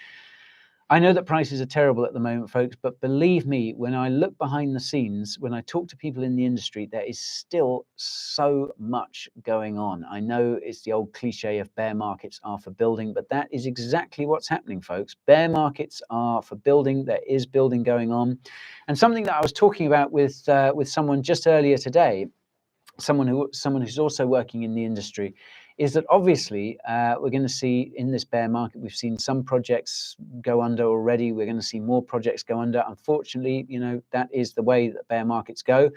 I know that prices are terrible at the moment, folks, but believe me, when I look behind the scenes, when I talk to people in the industry, there is still so much going on. I know it's the old cliche of bear markets are for building, but that is exactly what's happening, folks. Bear markets are for building. There is building going on. And something that I was talking about with someone just earlier today, someone who's also working in the industry, is that obviously we're going to see in this bear market, we've seen some projects go under already. We're going to see more projects go under. Unfortunately, that is the way that bear markets go.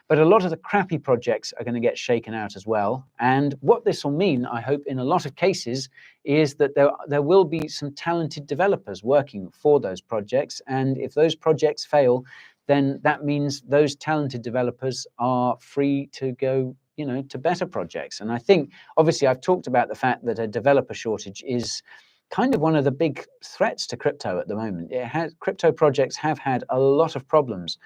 But a lot of the crappy projects are going to get shaken out as well. And what this will mean, I hope, in a lot of cases, is that there will be some talented developers working for those projects. And if those projects fail, then that means those talented developers are free to go, to better projects. And I think, obviously, I've talked about the fact that a developer shortage is kind of one of the big threats to crypto at the moment. Crypto projects have had a lot of problems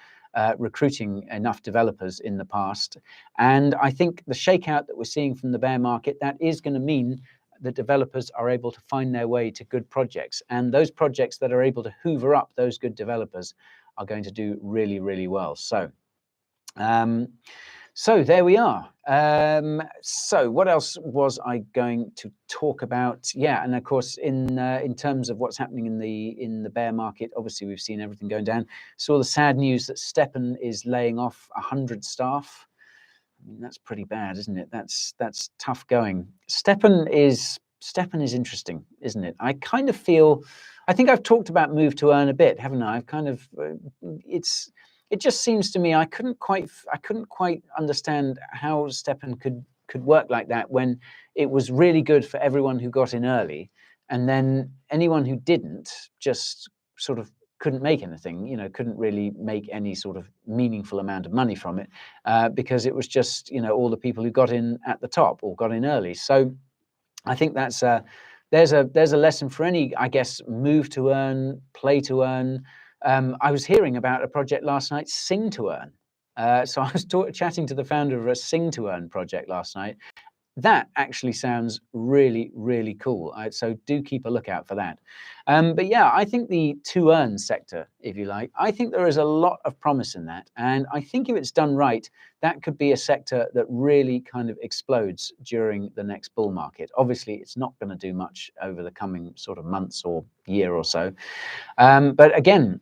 recruiting enough developers in the past. And I think the shakeout that we're seeing from the bear market, that is going to mean that developers are able to find their way to good projects. And those projects that are able to hoover up those good developers are going to do really, really well. So So there we are. So what else was I going to talk about? Yeah, and of course, in terms of what's happening in the bear market, obviously we've seen everything going down. Saw the sad news that Stepn is laying off 100 staff. I mean, that's pretty bad, isn't it? That's tough going. Stepn is interesting, isn't it? I kind of feel, I think I've talked about move to earn a bit, haven't I? I've kind of, it just seems to me I couldn't quite understand how Stepn could work like that when it was really good for everyone who got in early, and then anyone who didn't just sort of couldn't make anything, you know, couldn't really make any sort of meaningful amount of money from it, because it was just, you know, all the people who got in at the top or got in early. So I think that's there's a lesson for any, I guess, move to earn, play to earn. I was hearing about a project last night, Sing to Earn. So I was chatting to the founder of a Sing to Earn project last night. That actually sounds really, really cool. So do keep a lookout for that. But yeah, I think the to earn sector, if you like, I think there is a lot of promise in that. And I think if it's done right, that could be a sector that really kind of explodes during the next bull market. Obviously, it's not going to do much over the coming sort of months or year or so. But again,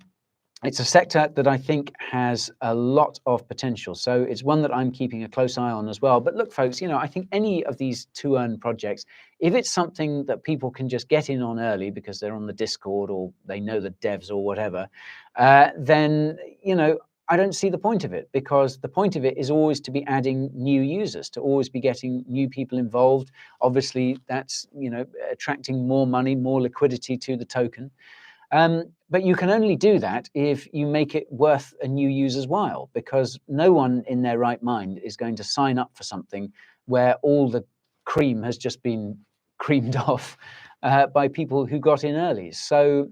it's a sector that I think has a lot of potential. So it's one that I'm keeping a close eye on as well. But look, folks, you know, I think any of these to earn projects, if it's something that people can just get in on early because they're on the Discord or they know the devs or whatever, then, you know, I don't see the point of it, because the point of it is always to be adding new users, to always be getting new people involved. Obviously, that's, you know, attracting more money, more liquidity to the token. But you can only do that if you make it worth a new user's while, because no one in their right mind is going to sign up for something where all the cream has just been creamed off by people who got in early. So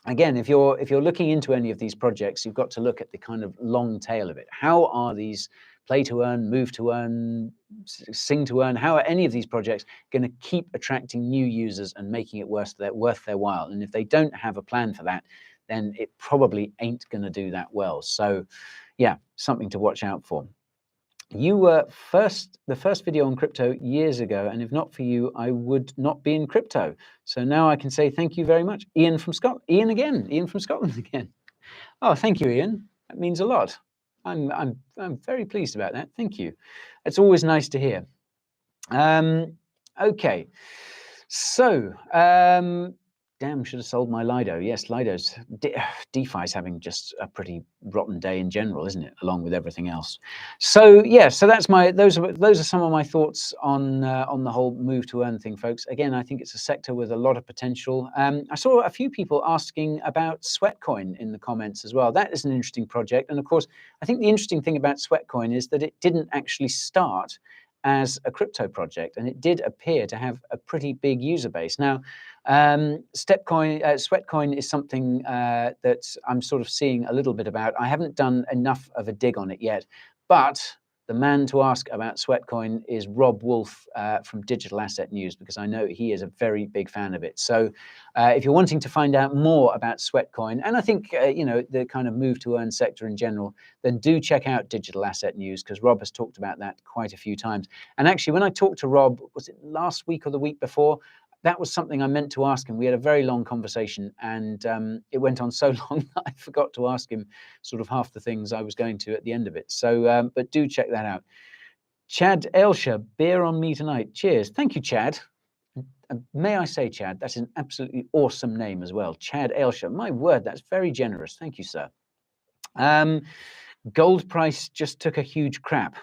again, if you're looking into any of these projects, you've got to look at the kind of long tail of it. How are these play to earn, move to earn, sing to earn, how are any of these projects going to keep attracting new users and making it worth their while? And if they don't have a plan for that, then it probably ain't going to do that well. So yeah, something to watch out for. You were the first video on crypto years ago, and if not for you, I would not be in crypto. So now I can say thank you very much. Ian from Scotland. Ian from Scotland again. Oh, thank you, Ian. That means a lot. I'm very pleased about that. Thank you. It's always nice to hear. Okay. So, damn, should have sold my Lido. Yes, Lido's DeFi's having just a pretty rotten day in general, isn't it? Along with everything else. So yeah, so that's those are some of my thoughts on the whole move to earn thing, folks. Again, I think it's a sector with a lot of potential. I saw a few people asking about Sweatcoin in the comments as well. That is an interesting project, and of course, I think the interesting thing about Sweatcoin is that it didn't actually start as a crypto project, and it did appear to have a pretty big user base. Now, Sweatcoin is something that I'm sort of seeing a little bit about. I haven't done enough of a dig on it yet, but the man to ask about Sweatcoin is Rob Wolf from Digital Asset News, because I know he is a very big fan of it. So if you're wanting to find out more about Sweatcoin, and I think, you know, the kind of move to earn sector in general, then do check out Digital Asset News, because Rob has talked about that quite a few times. And actually, when I talked to Rob, was it last week or the week before? That was something I meant to ask him. We had a very long conversation, and it went on so long that I forgot to ask him sort of half the things I was going to at the end of it. So, but do check that out. Chad Aylshire, beer on me tonight. Cheers. Thank you, Chad. May I say, Chad, that's an absolutely awesome name as well. Chad Aylshire. My word, that's very generous. Thank you, sir. Gold price just took a huge crap.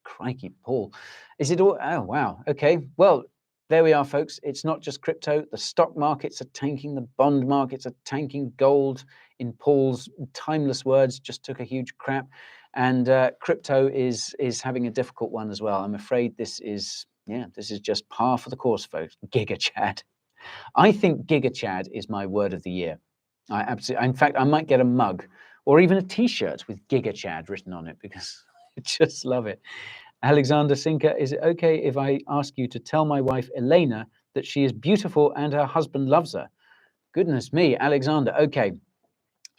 Crikey, Paul. Is it all? Oh, wow. Okay. Well, there we are, folks. It's not just crypto. The stock markets are tanking. The bond markets are tanking. Gold, in Paul's timeless words, just took a huge crap. And crypto is having a difficult one as well. I'm afraid this is just par for the course, folks. Giga Chad. I think Giga Chad is my word of the year. I absolutely, in fact, I might get a mug or even a T-shirt with Giga Chad written on it, because I just love it. Alexander Sinker, is it okay if I ask you to tell my wife, Elena, that she is beautiful and her husband loves her? Goodness me, Alexander. Okay.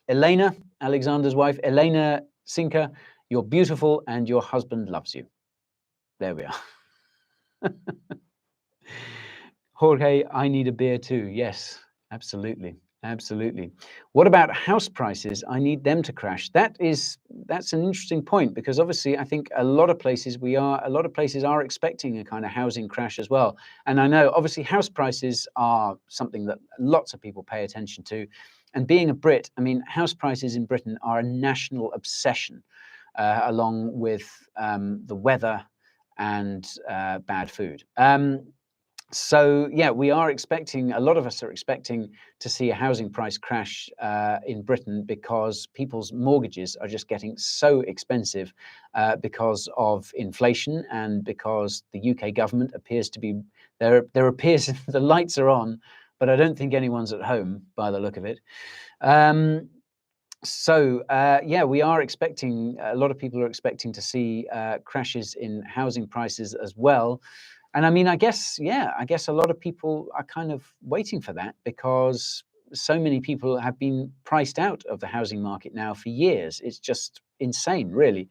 Elena, Alexander's wife, Elena Sinker, You're beautiful and your husband loves you. There we are. Jorge, I need a beer too. Yes, absolutely. Absolutely. What about house prices? I need them to crash. That's an interesting point, because obviously I think a lot of places are expecting a kind of housing crash as well. And I know obviously house prices are something that lots of people pay attention to. And being a Brit, I mean, house prices in Britain are a national obsession, along with the weather and bad food. So yeah, a lot of us are expecting to see a housing price crash in Britain, because people's mortgages are just getting so expensive because of inflation, and because the UK government appears to be, there appears the lights are on, but I don't think anyone's at home by the look of it. Yeah, a lot of people are expecting to see crashes in housing prices as well. And I mean, I guess a lot of people are kind of waiting for that, because so many people have been priced out of the housing market now for years. It's just insane, really.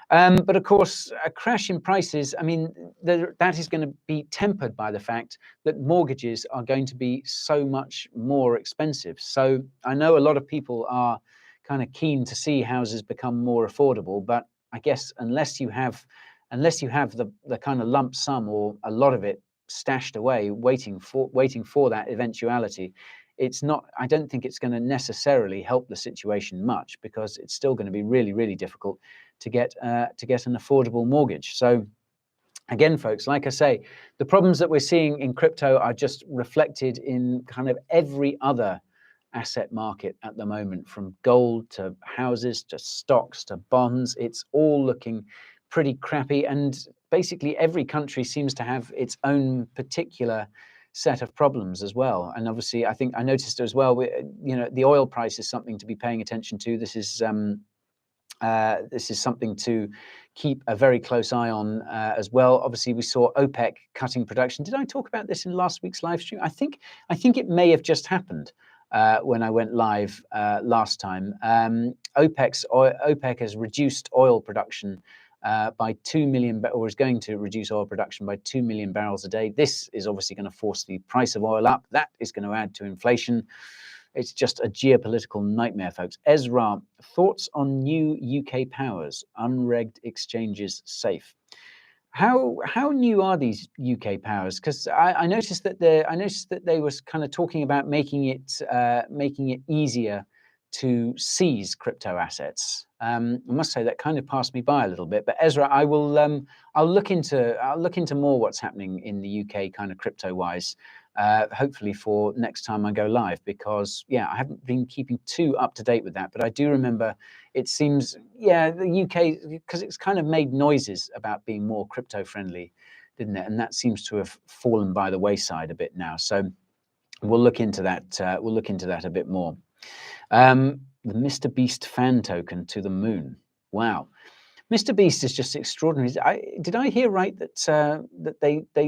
But of course, a crash in prices, I mean, that is going to be tempered by the fact that mortgages are going to be so much more expensive. So I know a lot of people are kind of keen to see houses become more affordable, but I guess unless you have the kind of lump sum, or a lot of it stashed away, waiting for that eventuality, I don't think it's going to necessarily help the situation much, because it's still going to be really, really difficult to get an affordable mortgage. So again, folks, like I say, the problems that we're seeing in crypto are just reflected in kind of every other asset market at the moment, from gold to houses to stocks to bonds. It's all looking pretty crappy, and basically every country seems to have its own particular set of problems as well. And obviously, I think I noticed as well, the oil price is something to be paying attention to. This is something to keep a very close eye on as well. Obviously, we saw OPEC cutting production. Did I talk about this in last week's live stream? I think it may have just happened when I went live last time. OPEC has reduced oil production by 2 million, or is going to reduce oil production by 2 million barrels a day. This is obviously going to force the price of oil up. That is going to add to inflation. It's just a geopolitical nightmare, folks. Ezra, thoughts on new UK powers, unregged exchanges safe? How new are these UK powers? Because I noticed that they was kind of talking about making it easier to seize crypto assets. I must say that kind of passed me by a little bit. But Ezra, I'll look into more what's happening in the UK kind of crypto wise. Hopefully for next time I go live, because yeah, I haven't been keeping too up to date with that, but I do remember it seems, yeah, the UK, because it's kind of made noises about being more crypto friendly, didn't it? And that seems to have fallen by the wayside a bit now. So we'll look into that. We'll look into that a bit more. The Mr. Beast fan token to the moon. Wow. Mr. Beast is just extraordinary. Did I hear right that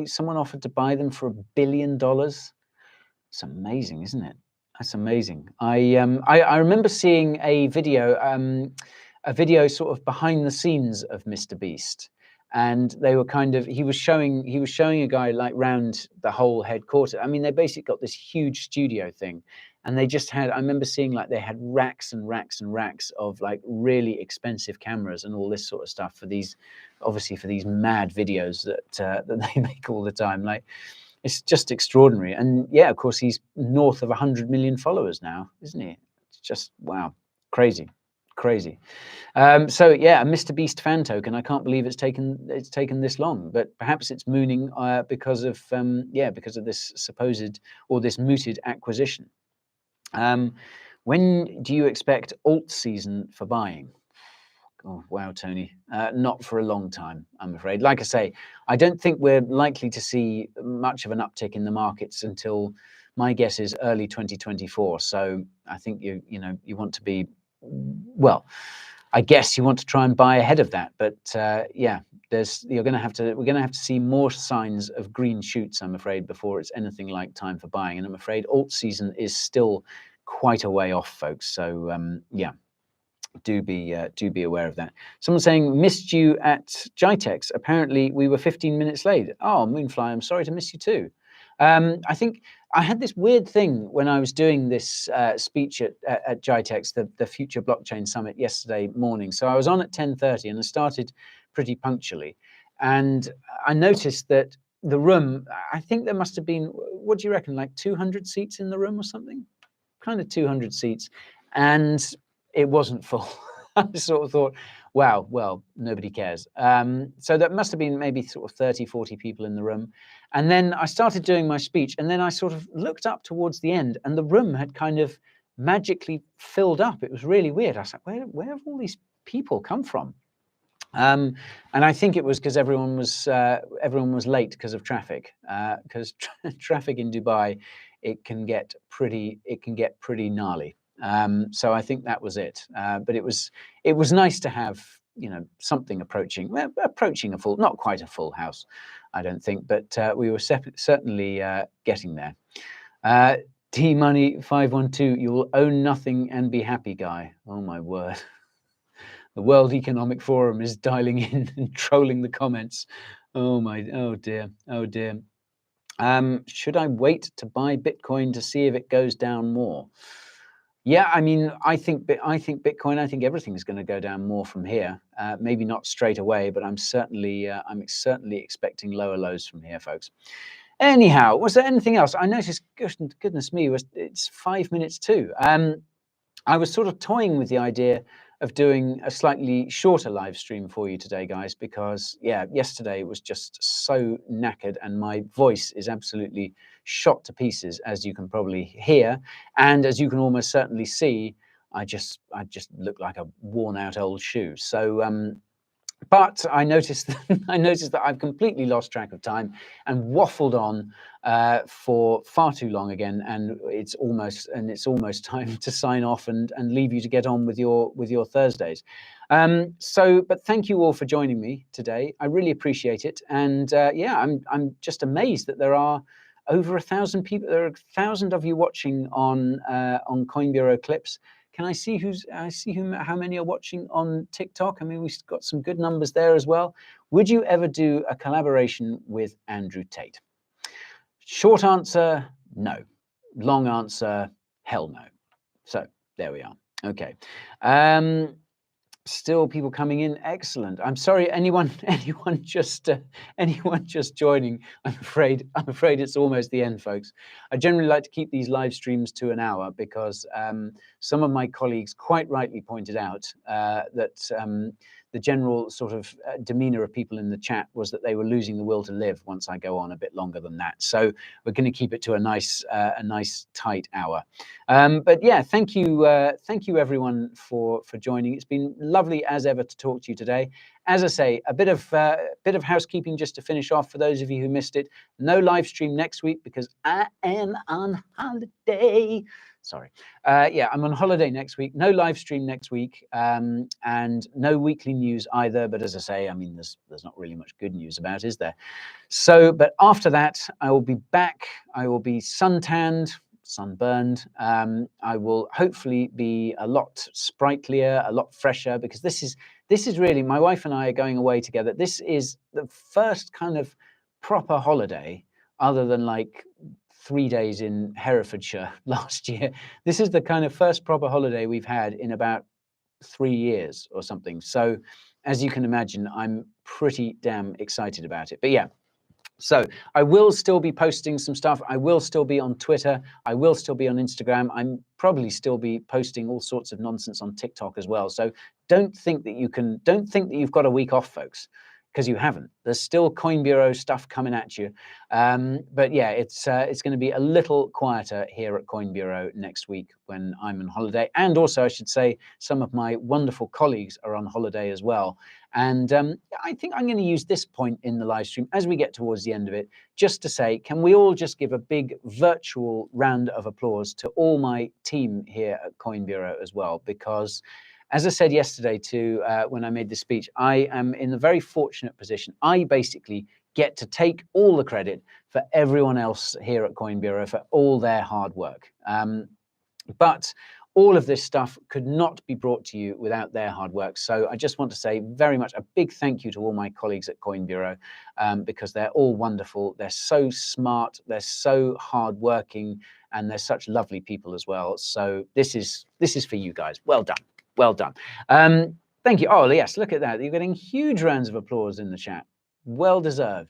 someone offered to buy them for $1 billion? It's amazing, isn't it? That's amazing. I remember seeing a video sort of behind the scenes of Mr. Beast, and they were he was showing a guy like round the whole headquarters. I mean, they basically got this huge studio thing. And they just had, I remember seeing like they had racks and racks and racks of like really expensive cameras and all this sort of stuff for these, obviously for these mad videos that they make all the time. Like, it's just extraordinary. And yeah, of course, he's north of 100 million followers now, isn't he? It's just, wow, crazy. So yeah, a Mr. Beast fan token. I can't believe it's taken this long, but perhaps it's mooning because of this supposed, or this mooted acquisition. When do you expect alt season for buying? Oh, wow, Tony. Not for a long time, I'm afraid. Like I say, I don't think we're likely to see much of an uptick in the markets until, my guess is, early 2024. So I think you want to be, well, I guess you want to try and buy ahead of that. But yeah, we're going to have to see more signs of green shoots, I'm afraid, before it's anything like time for buying. And I'm afraid alt season is still quite a way off, folks. So yeah. do be aware of that. Someone saying, missed you at GITEX. Apparently we were 15 minutes late. Oh, Moonfly, I'm sorry to miss you too. I think I had this weird thing when I was doing this speech at GITEX, the Future Blockchain Summit yesterday morning. So I was on at 10:30 and I started pretty punctually. And I noticed that the room, I think there must have been, what do you reckon, like 200 seats in the room or something? Kind of 200 seats. And it wasn't full. I sort of thought, wow, well, nobody cares. So that must have been maybe sort of 30, 40 people in the room. And then I started doing my speech, and then I sort of looked up towards the end, and the room had kind of magically filled up. It was really weird. I was like, where have all these people come from? And I think it was because everyone was late because of traffic. Because traffic in Dubai, it can get pretty gnarly. So I think that was it. But it was nice to have, you know, something approaching a full, not quite a full house, I don't think, but we were certainly getting there. T Money 512, you will own nothing and be happy, guy. Oh my word. The World Economic Forum is dialing in and trolling the comments. Oh dear. Should I wait to buy Bitcoin to see if it goes down more? Yeah, I mean, I think Bitcoin, I think everything's going to go down more from here. Maybe not straight away, but I'm certainly expecting lower lows from here, folks. Anyhow, was there anything else? I noticed, goodness me, it's 5 minutes too. I was sort of toying with the idea of doing a slightly shorter live stream for you today, guys, because yeah, yesterday was just so knackered and my voice is absolutely shot to pieces, as you can probably hear. And as you can almost certainly see, I just look like a worn out old shoe. So, but I noticed that I've completely lost track of time and waffled on for far too long again, and it's almost time to sign off and leave you to get on with your Thursdays. But thank you all for joining me today. I really appreciate it, and yeah, I'm just amazed that there are over 1,000 people. There are 1,000 of you watching on Coinbureau clips. Can I see how many are watching on TikTok? I mean, we've got some good numbers there as well. Would you ever do a collaboration with Andrew Tate? Short answer, no. Long answer, hell no. So there we are. Okay. Still people coming in. Excellent. I'm sorry, anyone just joining. I'm afraid it's almost the end, folks. I generally like to keep these live streams to an hour because some of my colleagues quite rightly pointed out that the general sort of demeanor of people in the chat was that they were losing the will to live once I go on a bit longer than that. So we're going to keep it to a nice tight hour. But yeah, thank you everyone for joining. It's been lovely as ever to talk to you today. As I say, a bit of housekeeping just to finish off for those of you who missed it. No live stream next week because I am on holiday. Sorry. Yeah, I'm on holiday next week. No live stream next week, and no weekly news either. But as I say, I mean, there's not really much good news about, is there? So, but after that, I will be back. I will be suntanned, sunburned. I will hopefully be a lot sprightlier, a lot fresher, because this is really, my wife and I are going away together. This is the first kind of proper holiday, other than like 3 days in Herefordshire last year. This is the kind of first proper holiday we've had in about 3 years or something. So as you can imagine, I'm pretty damn excited about it. But yeah, so I will still be posting some stuff. I will still be on Twitter. I will still be on Instagram. I'm probably still be posting all sorts of nonsense on TikTok as well. So don't think that you've got a week off, folks, because you haven't. There's still Coin Bureau stuff coming at you. But yeah, it's going to be a little quieter here at Coin Bureau next week when I'm on holiday. And also, I should say, some of my wonderful colleagues are on holiday as well. And I think I'm going to use this point in the live stream as we get towards the end of it, just to say, can we all just give a big virtual round of applause to all my team here at Coin Bureau as well? Because as I said yesterday when I made the speech, I am in a very fortunate position. I basically get to take all the credit for everyone else here at Coin Bureau for all their hard work. But all of this stuff could not be brought to you without their hard work. So I just want to say very much a big thank you to all my colleagues at Coin Bureau, because they're all wonderful. They're so smart, they're so hardworking, and they're such lovely people as well. So this is for you guys. Well done, well done. Thank you. Oh yes, look at that. You're getting huge rounds of applause in the chat. Well deserved.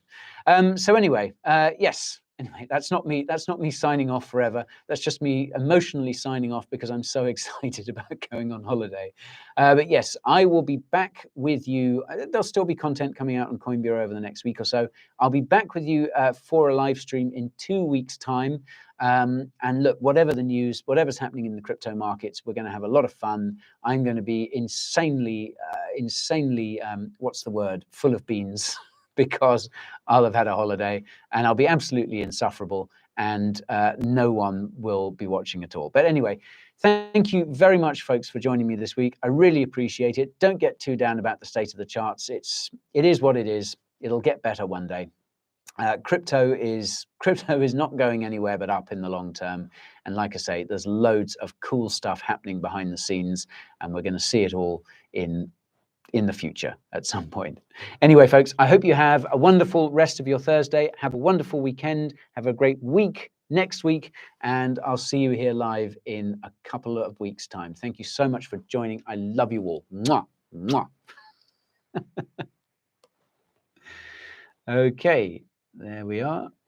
So anyway, yes. Anyway, that's not me signing off forever. That's just me emotionally signing off because I'm so excited about going on holiday. But yes, I will be back with you. There'll still be content coming out on Coin Bureau over the next week or so. I'll be back with you for a live stream in 2 weeks' time. And look, whatever the news, whatever's happening in the crypto markets, we're going to have a lot of fun. I'm going to be insanely, what's the word? Full of beans. Because I'll have had a holiday and I'll be absolutely insufferable, and no one will be watching at all. But anyway, thank you very much, folks, for joining me this week. I really appreciate it. Don't get too down about the state of the charts. It is what it is. It'll get better one day. Crypto is not going anywhere but up in the long term. And like I say, there's loads of cool stuff happening behind the scenes, and we're going to see it all in the future at some point. Anyway, folks, I hope you have a wonderful rest of your Thursday. Have a wonderful weekend. Have a great week next week. And I'll see you here live in a couple of weeks' time. Thank you so much for joining. I love you all. Mwah, mwah. Okay, there we are.